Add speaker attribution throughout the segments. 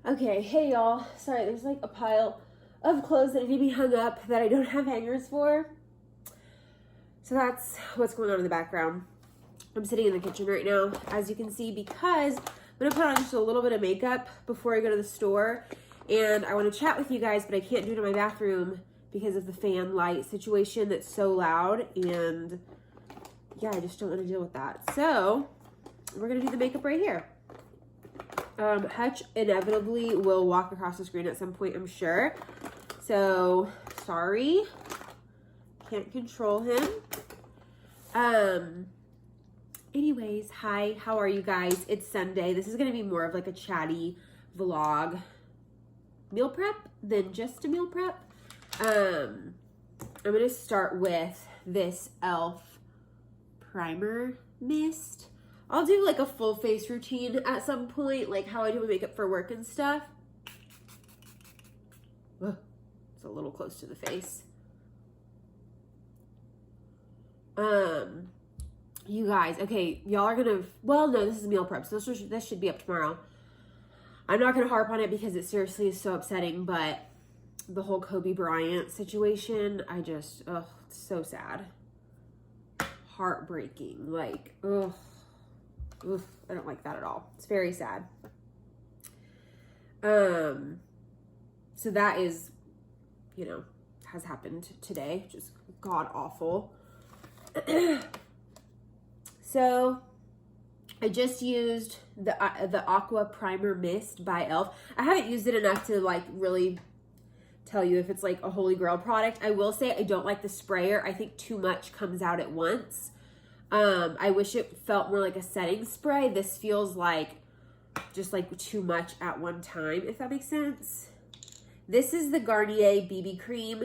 Speaker 1: Okay, hey y'all. Sorry, there's like a pile of clothes that need to be hung up that I don't have hangers for. So that's what's going on in the background. I'm sitting in the kitchen right now, as you can see, because I'm gonna put on just a little bit of makeup before I go to the store. And I wanna chat with you guys, but I can't do it in my bathroom because of the fan light situation that's so loud. And yeah, I just don't wanna deal with that. So we're gonna do the makeup right here. Hutch inevitably will walk across the screen at some point, I'm sure. So, sorry. Can't control him. Anyways, hi, how are you guys? It's Sunday. This is going to be more of like a chatty vlog meal prep than just a meal prep. I'm going to start with this e.l.f. primer mist. I'll do like a full face routine at some point, like how I do my makeup for work and stuff. Ugh, it's a little close to the face. You guys, okay, y'all are gonna, well, no, this is meal prep, so this should be up tomorrow. I'm not gonna harp on it because it seriously is so upsetting, but the whole Kobe Bryant situation, I just, ugh, it's so sad. Heartbreaking, like, ugh. Oof, I don't like that at all. It's very sad. So that is, you know, has happened today. Just god awful. So I just used the Aqua Primer Mist by e.l.f. I haven't used it enough to like really tell you if it's like a holy grail product. I will say I don't like the sprayer. I think too much comes out at once. I wish it felt more like a setting spray. This feels like just like too much at one time, if that makes sense. This is the Garnier BB cream.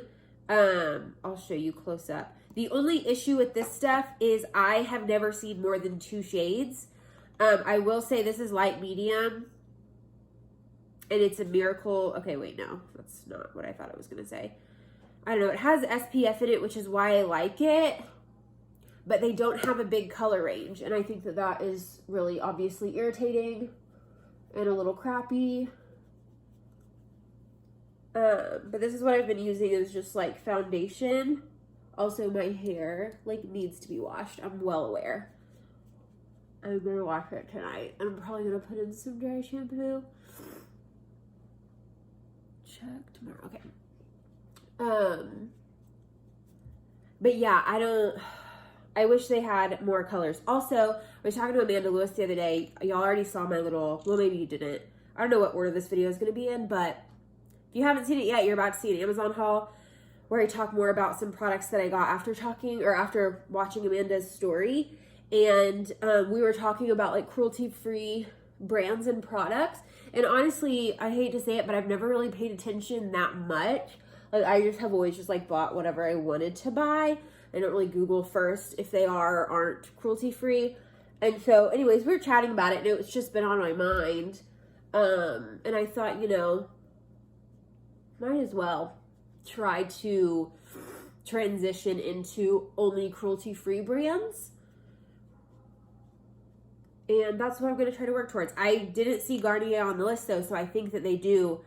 Speaker 1: I'll show you close up. The only issue with this stuff is I have never seen more than 2 shades. I will say this is light medium and it's a miracle. Okay, wait, no, that's not what I thought I was going to say. I don't know. It has SPF in it, which is why I like it. But they don't have a big color range. And I think that that is really obviously irritating and a little crappy. But this is what I've been using is just like foundation. Also my hair like needs to be washed. I'm well aware. I'm going to wash it tonight. I'm probably going to put in some dry shampoo. Check tomorrow. Okay. But yeah, I wish they had more colors. Also, I was talking to Amanda Lewis the other day. Y'all already saw my little, well, maybe you didn't. I don't know what order this video is going to be in, but if you haven't seen it yet, you're about to see an Amazon haul where I talk more about some products that I got after watching Amanda's story. And we were talking about like cruelty-free brands and products. And honestly, I hate to say it, but I've never really paid attention that much. Like I just have always just like bought whatever I wanted to buy. I don't really Google first if they are or aren't cruelty-free. And so, anyways, we were chatting about it, and it's just been on my mind. And I thought, you know, might as well try to transition into only cruelty-free brands. And that's what I'm going to try to work towards. I didn't see Garnier on the list, though, so I think that they do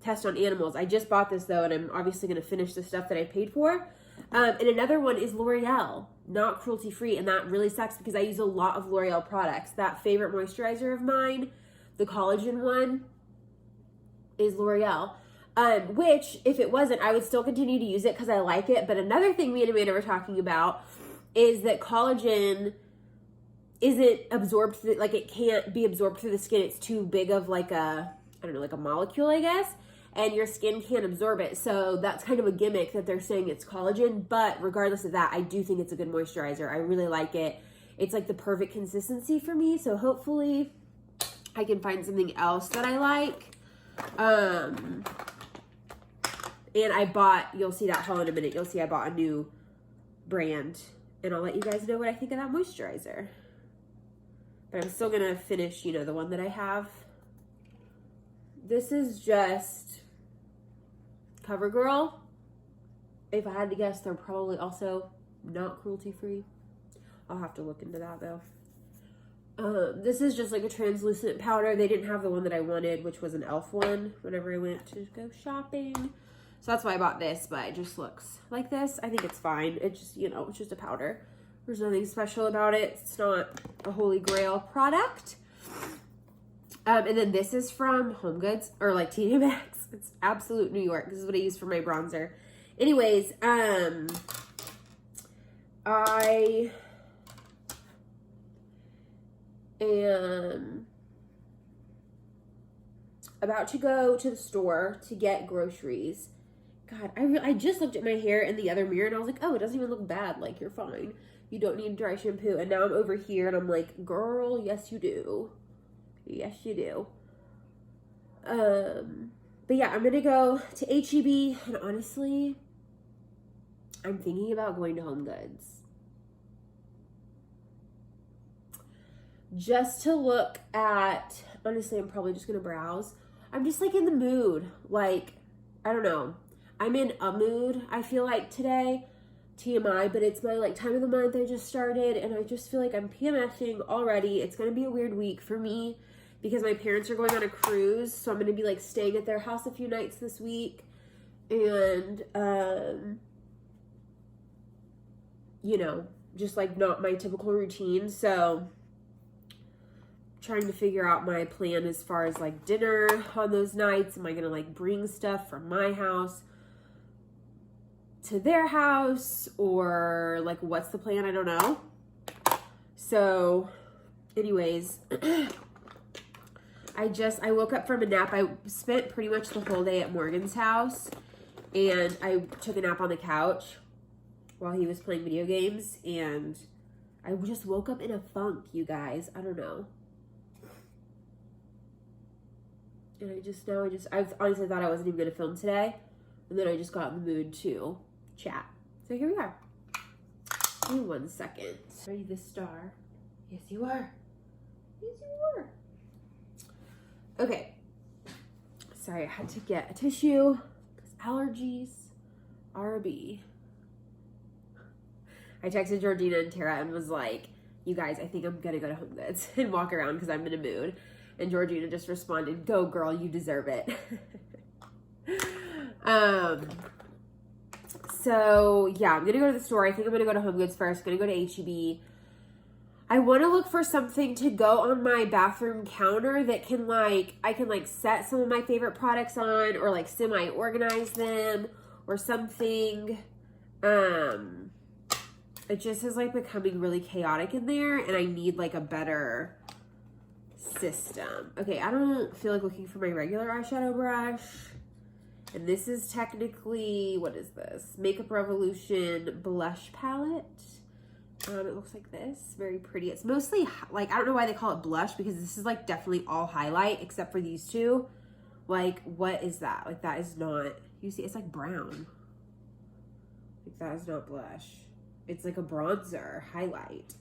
Speaker 1: test on animals. I just bought this, though, and I'm obviously going to finish the stuff that I paid for. And another one is L'Oreal, not cruelty-free, and that really sucks because I use a lot of L'Oreal products. That favorite moisturizer of mine, the collagen one, is L'Oreal, which, if it wasn't, I would still continue to use it because I like it. But another thing me and Amanda were talking about is that collagen isn't absorbed, like it can't be absorbed through the skin. It's too big of like a, I don't know, like a molecule, I guess. And your skin can't absorb it. So that's kind of a gimmick that they're saying it's collagen. But regardless of that, I do think it's a good moisturizer. I really like it. It's like the perfect consistency for me. So hopefully I can find something else that I like. And I bought, you'll see that haul in a minute. You'll see I bought a new brand. And I'll let you guys know what I think of that moisturizer. But I'm still going to finish, you know, the one that I have. This is just CoverGirl. If I had to guess, they're probably also not cruelty-free. I'll have to look into that, though. This is just like a translucent powder. They didn't have the one that I wanted, which was an e.l.f. one whenever I went to go shopping. So that's why I bought this, but it just looks like this. I think it's fine. It's just, you know, it's just a powder. There's nothing special about it. It's not a holy grail product. And then this is from HomeGoods, or like TJ Maxx. It's absolute New York. This is what I use for my bronzer. Anyways, I am about to go to the store to get groceries. God, I just looked at my hair in the other mirror and I was like, oh, it doesn't even look bad. Like, you're fine. You don't need dry shampoo. And now I'm over here and I'm like, girl, yes you do. Yes you do. But yeah, I'm gonna go to H-E-B, and honestly, I'm thinking about going to HomeGoods. Just to look at, honestly, I'm probably just gonna browse. I'm just like in the mood. Like, I don't know. I'm in a mood, I feel like today. TMI, but it's my like time of the month. I just started and I just feel like I'm PMSing already. It's gonna be a weird week for me because my parents are going on a cruise, so I'm gonna be like staying at their house a few nights this week, and you know, just like not my typical routine. So trying to figure out my plan as far as like dinner on those nights. Am I gonna like bring stuff from my house to their house, or like what's the plan? I don't know. So anyways, I woke up from a nap. I spent pretty much the whole day at Morgan's house, and I took a nap on the couch while he was playing video games, and I just woke up in a funk, you guys. I don't know. And I honestly thought I wasn't even gonna film today, and then I just got in the mood to chat. So here we are. Give me 1 second. Are you the star? Yes, you are. Yes, you are. Okay. Sorry, I had to get a tissue because allergies are a bee. I texted Georgina and Tara and was like, you guys, I think I'm gonna go to HomeGoods and walk around because I'm in a mood. And Georgina just responded, go girl, you deserve it. So yeah, I'm gonna go to the store. I think I'm gonna go to HomeGoods first. I'm gonna go to H-E-B. I want to look for something to go on my bathroom counter that can like, I can like set some of my favorite products on, or like semi-organize them or something. It just is like becoming really chaotic in there, and I need like a better system. Okay, I don't feel like looking for my regular eyeshadow brush. And this is technically, what is this? Makeup Revolution blush palette. It looks like this, very pretty. It's mostly like, I don't know why they call it blush, because this is like definitely all highlight except for these two. Like, what is that? Like, that is not, you see, it's like brown. Like, that is not blush. It's like a bronzer highlight.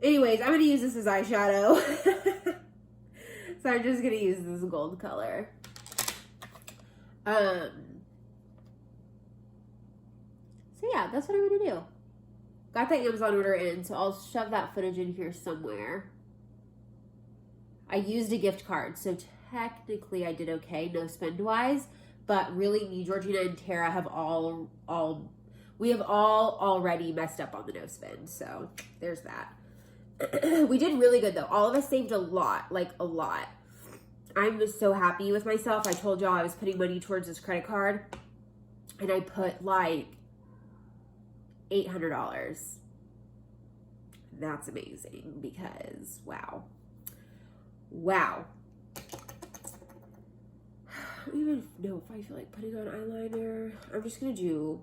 Speaker 1: Anyways, I'm gonna use this as eyeshadow. So I'm just gonna use this gold color. So yeah, that's what I'm gonna do. Got that Amazon order in, so I'll shove that footage in here somewhere. I used a gift card, so technically I did okay, no spend wise, but really me, Georgina, and Tara have we have all already messed up on the no spend, so there's that. We did really good though. All of us saved a lot, like a lot. I'm just so happy with myself. I told y'all I was putting money towards this credit card, and I put like $800. That's amazing because wow. I don't even know if I feel like putting on eyeliner. I'm just gonna do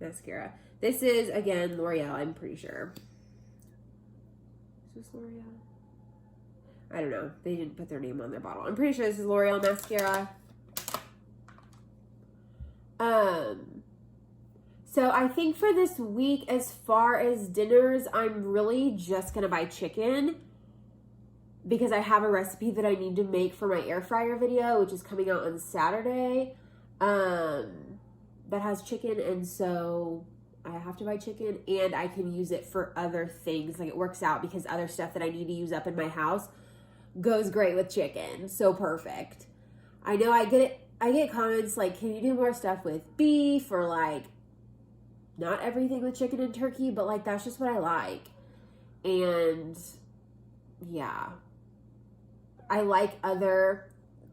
Speaker 1: mascara. This is again L'Oreal, I'm pretty sure. Is this L'Oreal? I don't know. They didn't put their name on their bottle. I'm pretty sure this is L'Oreal mascara. So I think for this week, as far as dinners, I'm really just going to buy chicken because I have a recipe that I need to make for my air fryer video, which is coming out on Saturday, that has chicken. And so I have to buy chicken, and I can use it for other things. Like, it works out because other stuff that I need to use up in my house goes great with chicken. So perfect. I know I get comments like, can you do more stuff with beef, or like not everything with chicken and turkey, but like that's just what I like. And yeah, I like other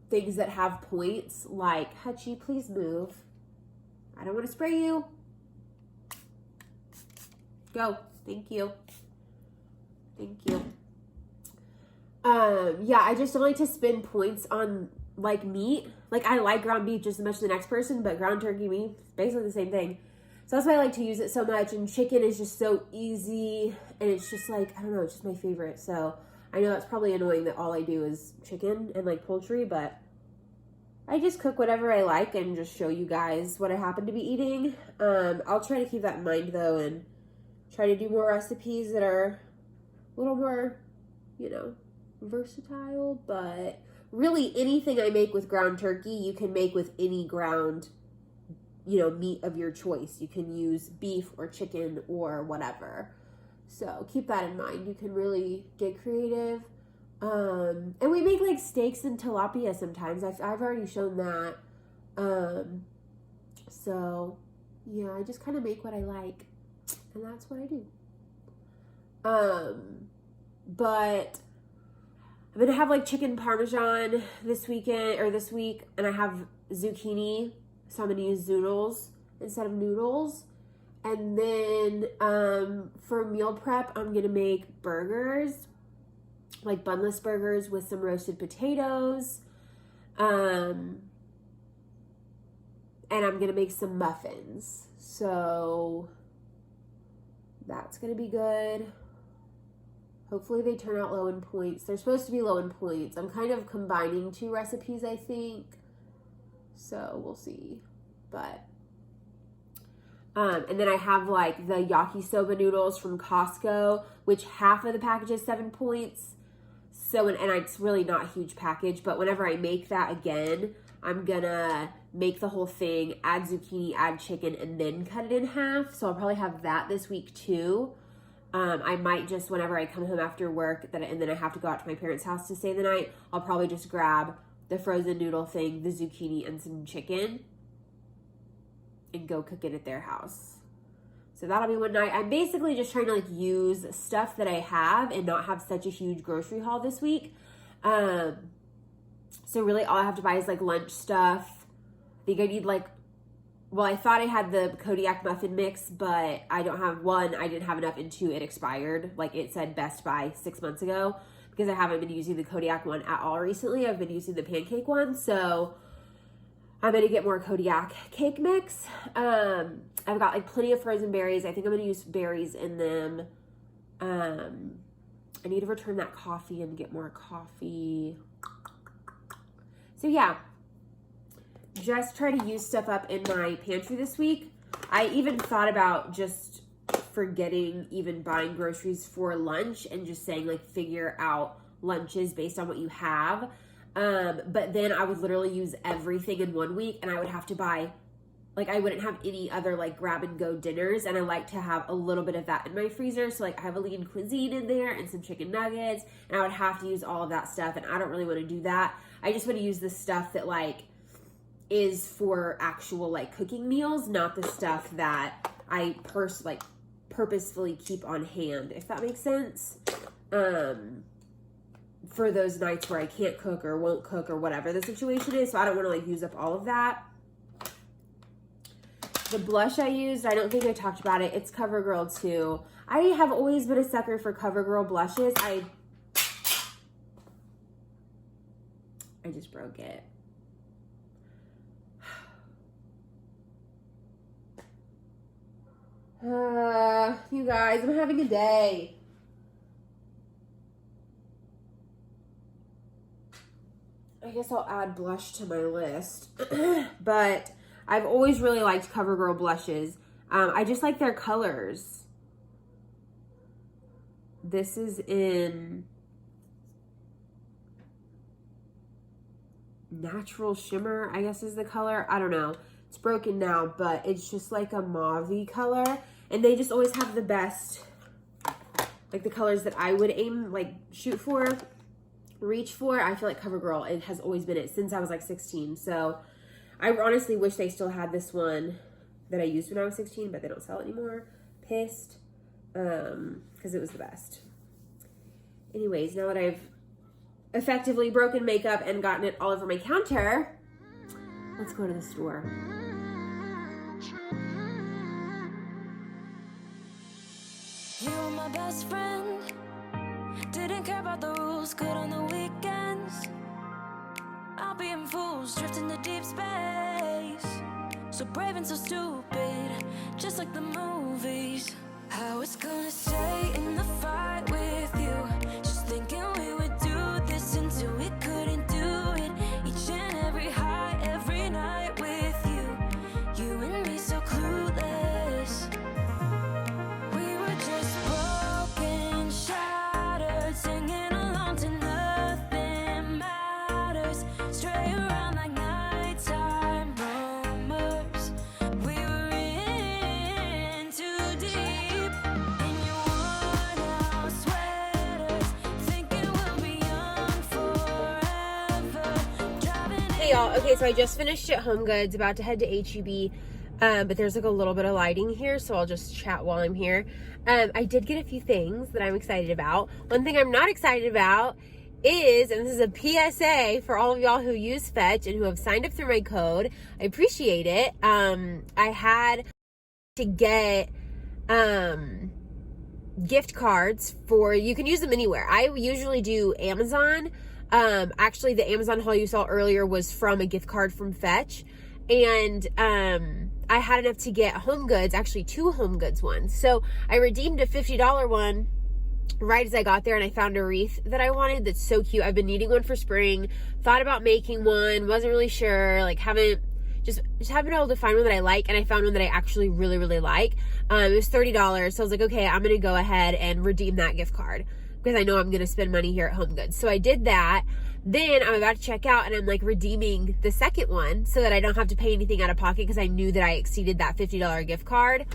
Speaker 1: things that have points, like, Hutchie, please move. I don't want to spray you. Go. Thank you. Thank you. Yeah, I just don't like to spend points on like meat. Like, I like ground beef just as much as the next person, but ground turkey meat, basically the same thing. So that's why I like to use it so much. And chicken is just so easy, and it's just like, I don't know, it's just my favorite. So I know that's probably annoying that all I do is chicken and like poultry, but I just cook whatever I like and just show you guys what I happen to be eating. I'll try to keep that in mind though, and try to do more recipes that are a little more, you know, versatile. But really, anything I make with ground turkey, you can make with any ground, you know, meat of your choice. You can use beef or chicken or whatever. So keep that in mind. You can really get creative. And we make like steaks and tilapia sometimes. I've already shown that. So yeah, I just kind of make what I like, and that's what I do. But I'm gonna have like chicken parmesan this week, and I have zucchini, so I'm gonna use zoodles instead of noodles. And then for meal prep, I'm gonna make burgers, like bunless burgers with some roasted potatoes. And I'm gonna make some muffins. So that's gonna be good. Hopefully they turn out low in points. They're supposed to be low in points. I'm kind of combining two recipes, I think. So we'll see. But and then I have like the yakisoba noodles from Costco, which half of the package is 7 points. So, and it's really not a huge package, but whenever I make that again, I'm gonna make the whole thing, add zucchini, add chicken, and then cut it in half. So I'll probably have that this week too. I might just, whenever I come home after work, and then I have to go out to my parents' house to stay the night, I'll probably just grab the frozen noodle thing, the zucchini, and some chicken, and go cook it at their house. So that'll be one night. I'm basically just trying to like use stuff that I have and not have such a huge grocery haul this week. So really all I have to buy is like lunch stuff. I think I need like, well, I thought I had the Kodiak muffin mix, but I don't have one. I didn't have enough, and two, it expired. Like it said best by 6 months ago, because I haven't been using the Kodiak one at all recently. I've been using the pancake one. So I'm going to get more Kodiak cake mix. I've got like plenty of frozen berries. I think I'm going to use berries in them. I need to return that coffee and get more coffee. So yeah, just try to use stuff up in my pantry this week. I even thought about just forgetting even buying groceries for lunch and just saying like figure out lunches based on what you have. But then I would literally use everything in 1 week, and I would have to buy, like I wouldn't have any other like grab and go dinners, and I like to have a little bit of that in my freezer. So like I have a lean cuisine in there and some chicken nuggets, and I would have to use all of that stuff, and I don't really want to do that. I just want to use the stuff that like is for actual like cooking meals, not the stuff that I purposefully keep on hand, if that makes sense. For those nights where I can't cook or won't cook or whatever the situation is. So I don't want to like use up all of that. The blush I used, I don't think I talked about it. It's CoverGirl too. I have always been a sucker for CoverGirl blushes. I just broke it. You guys, I'm having a day. I guess I'll add blush to my list. But I've always really liked CoverGirl blushes. I just like their colors. This is in Natural Shimmer, I guess is the color. I don't know. It's broken now, but it's just like a mauve-y color. And they just always have the best, like the colors that I would aim, like shoot for, reach for. I feel like CoverGirl, it has always been it since I was like 16. So I honestly wish they still had this one that I used when I was 16, but they don't sell it anymore. Pissed, because it was the best. Anyways, now that I've effectively broken makeup and gotten it all over my counter, let's go to the store.
Speaker 2: You were my best friend, didn't care about the rules, good on the weekends. I'll be in fools, drifting to deep space. So brave and so stupid, just like the movies. I was gonna stay in the fight with you, just thinking we would do this until we couldn't do it. Each and every high, every night with you, you and me so clueless. We were just broken, shattered, singing along to nothing matters. Stray around like nighttime rumors. We were in too deep, in your worn-out sweaters, thinking we'll be young forever.
Speaker 1: Hey y'all, okay, so I just finished at HomeGoods, about to head to HEB, but there's like a little bit of lighting here, so I'll just chat while I'm here. I did get a few things that I'm excited about. One thing I'm not excited about is, and this is a PSA for all of y'all who use Fetch and who have signed up through my code, I appreciate it. I had to get gift cards for, you can use them anywhere. I usually do Amazon. Actually the Amazon haul you saw earlier was from a gift card from Fetch, and I had enough to get HomeGoods, actually 2 HomeGoods ones. So I redeemed a $50 one right as I got there, and I found a wreath that I wanted that's so cute. I've been needing one for spring, thought about making one, wasn't really sure, like haven't been able to find one that I like, and I found one that I actually really, really like. It was $30, so I was like, okay, I'm gonna go ahead and redeem that gift card because I know I'm gonna spend money here at HomeGoods. So I did that. Then I'm about to check out, and I'm like redeeming the second one so that I don't have to pay anything out of pocket, because I knew that I exceeded that $50 gift card.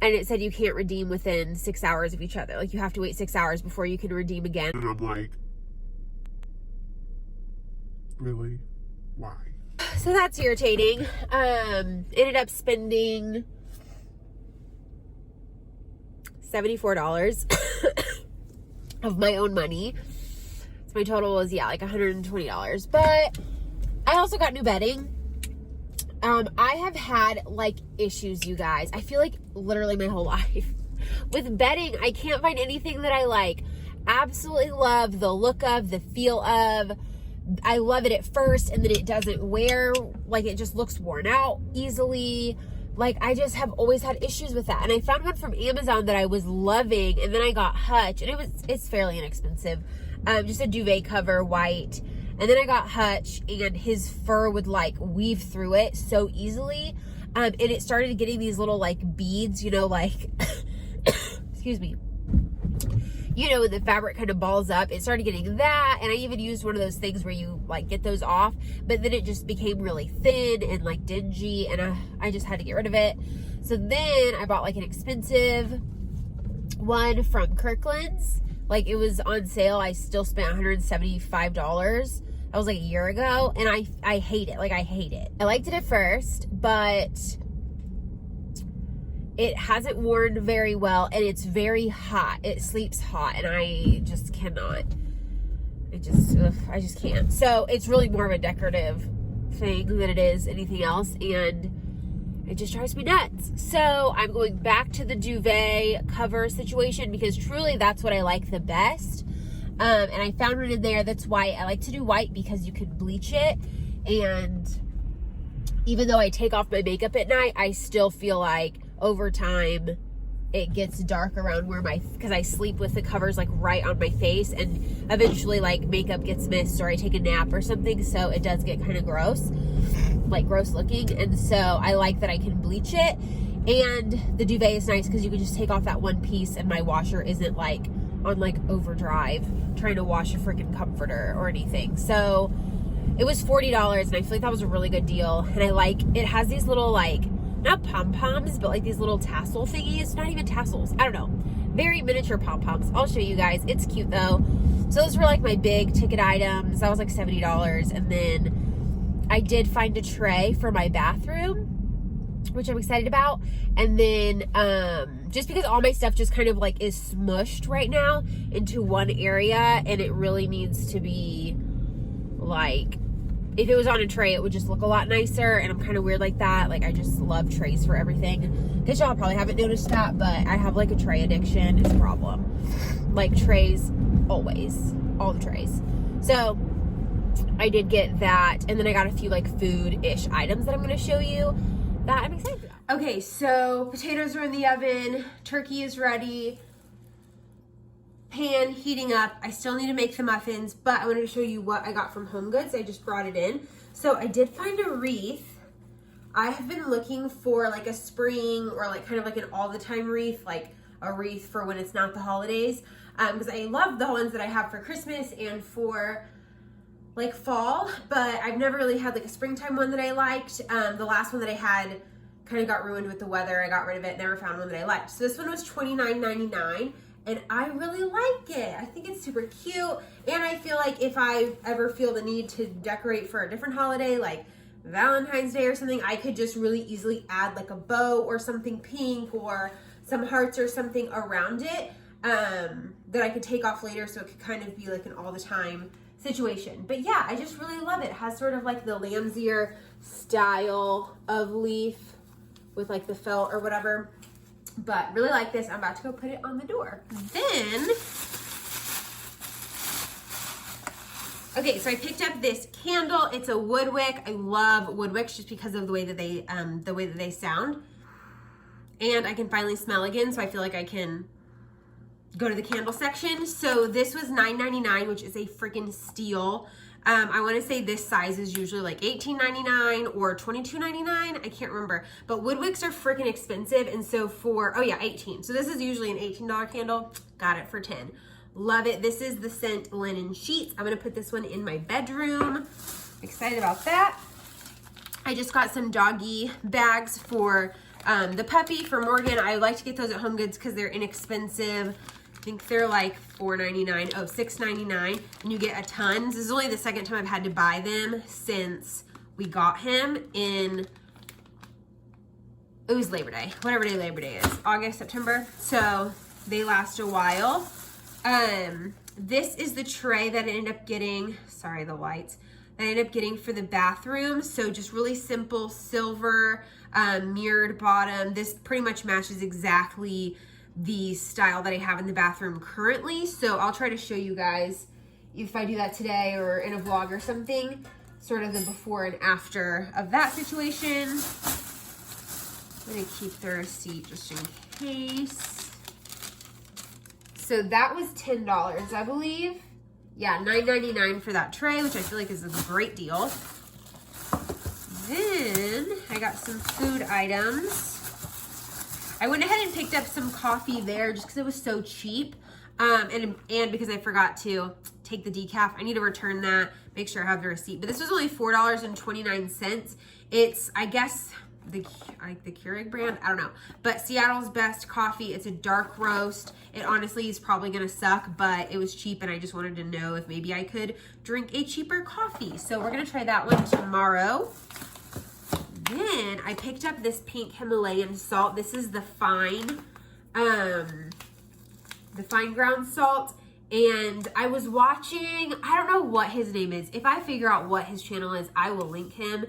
Speaker 1: And it said you can't redeem within 6 hours of each other. Like, you have to wait 6 hours before you can redeem again.
Speaker 3: And I'm like, really? Why?
Speaker 1: So that's irritating. Ended up spending $74 of my own money. So my total was, yeah, like $120. But I also got new bedding. I have had like issues, you guys. I feel like literally my whole life with bedding. I can't find anything that I like. Absolutely love the look of, the feel of. I love it at first, and then it doesn't wear, like it just looks worn out easily. Like, I just have always had issues with that. And I found one from Amazon that I was loving, and then I got Hutch, and it's fairly inexpensive. Just a duvet cover, white. And then I got Hutch, and his fur would like weave through it so easily. And it started getting these little like beads, you know, like, excuse me. You know, when the fabric kind of balls up, it started getting that. And I even used one of those things where you like get those off, but then it just became really thin and like dingy, and I just had to get rid of it. So then I bought like an expensive one from Kirkland's. Like, it was on sale. I still spent $175. That was like a year ago, and I hate it. Like, I hate it. I liked it at first, but it hasn't worn very well, and it's very hot. It sleeps hot, and I just cannot. I just can't. So it's really more of a decorative thing than it is anything else, and it just drives me nuts. So I'm going back to the duvet cover situation, because truly that's what I like the best. And I found one in there that's white. I like to do white because you can bleach it, and even though I take off my makeup at night, I still feel like over time it gets dark around where because I sleep with the covers like right on my face, and eventually like makeup gets missed or I take a nap or something, so it does get kind of gross, like gross looking. And so I like that I can bleach it, and the duvet is nice because you can just take off that one piece, and my washer isn't like on like overdrive trying to wash a freaking comforter or anything. So it was $40, and I feel like that was a really good deal. And I like, it has these little like not pom-poms, but like these little tassel thingies. Not even tassels. I don't know. Very miniature pom-poms. I'll show you guys. It's cute though. So those were like my big ticket items. That was like $70. And then I did find a tray for my bathroom, which I'm excited about. And then just because all my stuff just kind of like is smushed right now into one area, and it really needs to be like, if it was on a tray, it would just look a lot nicer. And I'm kind of weird like that. Like, I just love trays for everything. Guess y'all probably haven't noticed that, but I have like a tray addiction. It's a problem. Like trays, always, all the trays. So I did get that, and then I got a few like food-ish items that I'm going to show you that I'm excited about. Okay, so potatoes are in the oven, turkey is ready, pan heating up. I still need to make the muffins, but I wanted to show you what I got from Homegoods. I just brought it in. So I did find a wreath. I have been looking for like a spring or like kind of like an all the time wreath, like a wreath for when it's not the holidays. Because I love the ones that I have for Christmas and for like fall, but I've never really had like a springtime one that I liked. The last one that I had kind of got ruined with the weather. I got rid of it, never found one that I liked. So this one was $29.99, and I really like it. I think it's super cute, and I feel like if I ever feel the need to decorate for a different holiday, like Valentine's Day or something, I could just really easily add like a bow or something pink or some hearts or something around it that I could take off later, so it could kind of be like an all the time situation. But yeah, I just really love it. It has sort of like the lamb's ear style of leaf with like the felt or whatever, but really like this. I'm about to go put it on the door. Then, okay, so I picked up this candle. It's a wood wick. I love wood wicks just because of the way that they sound, and I can finally smell again, so I feel like I can go to the candle section. So this was $9.99, which is a freaking steal. I want to say this size is usually like $18.99 or $22.99. I can't remember, but wood wicks are freaking expensive. And so for, oh yeah, 18. So this is usually an $18 candle. Got it for 10. Love it. This is the scent Linen Sheets. I'm going to put this one in my bedroom. Excited about that. I just got some doggy bags for the puppy for Morgan. I like to get those at Homegoods because they're inexpensive. I think they're like $4.99, $6.99, and you get a ton. This is only the second time I've had to buy them since we got him in, it was Labor Day, whatever day Labor Day is, August, September. So they last a while. This is the tray that I ended up getting, sorry, the lights, that I ended up getting for the bathroom. So just really simple silver, mirrored bottom. This pretty much matches exactly the style that I have in the bathroom currently. So I'll try to show you guys if I do that today or in a vlog or something, sort of the before and after of that situation. I'm gonna keep the receipt just in case. So that was $10, I believe. Yeah, $9.99 for that tray, which I feel like is a great deal. Then I got some food items. I went ahead and picked up some coffee there just because it was so cheap, and because I forgot to take the decaf. I need to return that, make sure I have the receipt. But this was only $4.29. It's, I guess, the Keurig brand, I don't know. But Seattle's Best Coffee. It's a dark roast. It honestly is probably gonna suck, but it was cheap, and I just wanted to know if maybe I could drink a cheaper coffee. So we're gonna try that one tomorrow. Then I picked up this pink Himalayan salt. This is the fine ground salt. And I was watching, I don't know what his name is. If I figure out what his channel is, I will link him.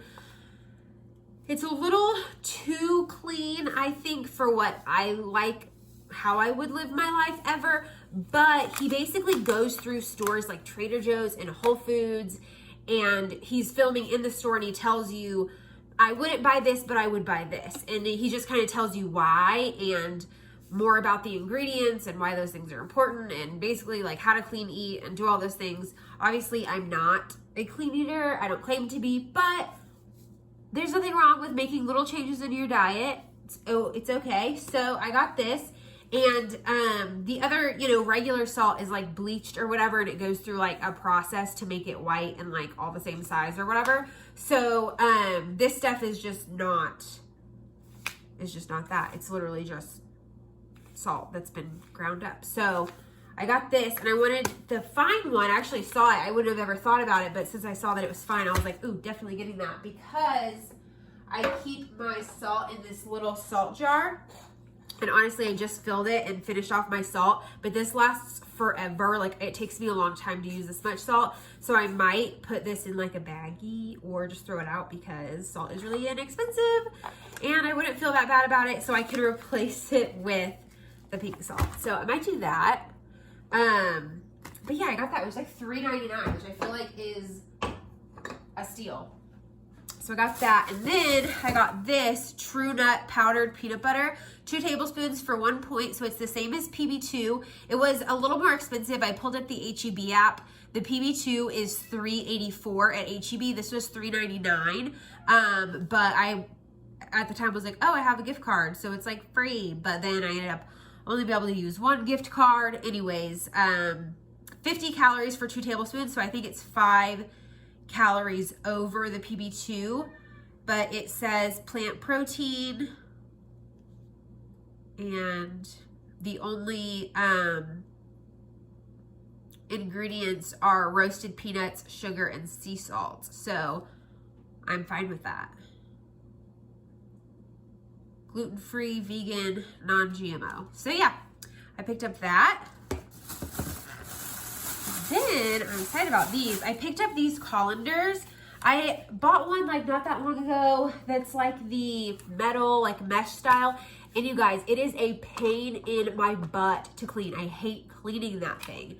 Speaker 1: It's a little too clean, I think, for what I like, how I would live my life ever. But he basically goes through stores like Trader Joe's and Whole Foods, and he's filming in the store, and he tells you, I wouldn't buy this, but I would buy this. And he just kind of tells you why and more about the ingredients and why those things are important, and basically like how to clean eat and do all those things. Obviously, I'm not a clean eater. I don't claim to be, but there's nothing wrong with making little changes in your diet. It's okay. So I got this. And the other, regular salt is like bleached or whatever, and it goes through like a process to make it white and like all the same size or whatever. So this stuff is just not is just not that. It's literally just salt that's been ground up. So I got this, and I wanted the fine one. I actually saw it. I wouldn't have ever thought about it, but since I saw that it was fine, I was like, ooh, definitely getting that, because I keep my salt in this little salt jar. And honestly, I just filled it and finished off my salt, but this lasts forever. Like, it takes me a long time to use this much salt. So I might put this in like a baggie or just throw it out, because salt is really inexpensive and I wouldn't feel that bad about it. So I can replace it with the pink salt. So I might do that. But yeah, I got that. It was like $3.99, which I feel like is a steal. So I got that, and then I got this True Nut powdered peanut butter, 2 tablespoons for 1 point, so it's the same as PB2. It was a little more expensive. I pulled up the HEB app. The PB2 is $3.84 at HEB. This was $3.99, but I, at the time, was like, oh, I have a gift card, so it's like free, but then I ended up only be able to use 1 gift card. Anyways, 50 calories for 2 tablespoons, so I think it's 5 calories over the PB2, but it says plant protein, and the only ingredients are roasted peanuts, sugar, and sea salt. So I'm fine with that. Gluten-free, vegan, non-GMO. So yeah, I picked up that. Then I'm excited about these. I picked up these colanders. I bought one like not that long ago that's like the metal, like mesh style. And you guys, it is a pain in my butt to clean. I hate cleaning that thing.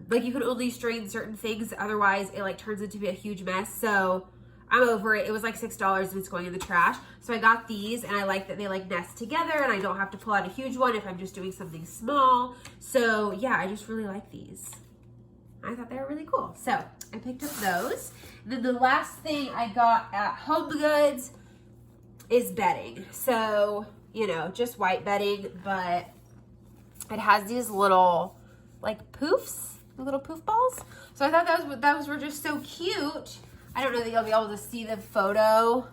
Speaker 1: Like, you can only strain certain things, otherwise it like turns into be a huge mess. So I'm over it. It was like $6 and it's going in the trash. So I got these, and I like that they like nest together, and I don't have to pull out a huge one if I'm just doing something small. So yeah, I just really like these. I thought they were really cool. So I picked up those. And then the last thing I got at Homegoods is bedding. So, you know, just white bedding, but it has these little like poofs, little poof balls. So I thought those were just so cute. I don't know that you'll be able to see the photo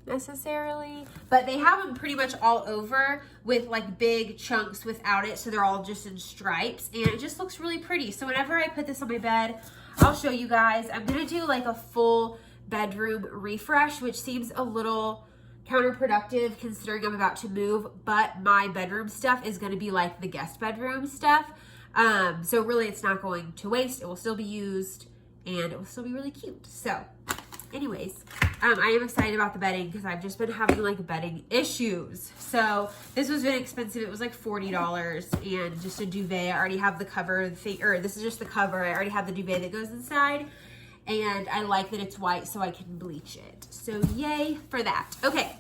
Speaker 1: necessarily, but they have them pretty much all over with like big chunks without it, so they're all just in stripes, and it just looks really pretty. So whenever I put this on my bed, I'll show you guys. I'm gonna do like a full bedroom refresh, which seems a little counterproductive considering I'm about to move, but my bedroom stuff is gonna be like the guest bedroom stuff, so really it's not going to waste. It will still be used, and it will still be really cute. So anyways, I am excited about the bedding because I've just been having like bedding issues. So this was very expensive. It was like $40, and just a duvet. I already have the cover thing, or this is just the cover. I already have the duvet that goes inside, and I like that it's white so I can bleach it. So yay for that. Okay,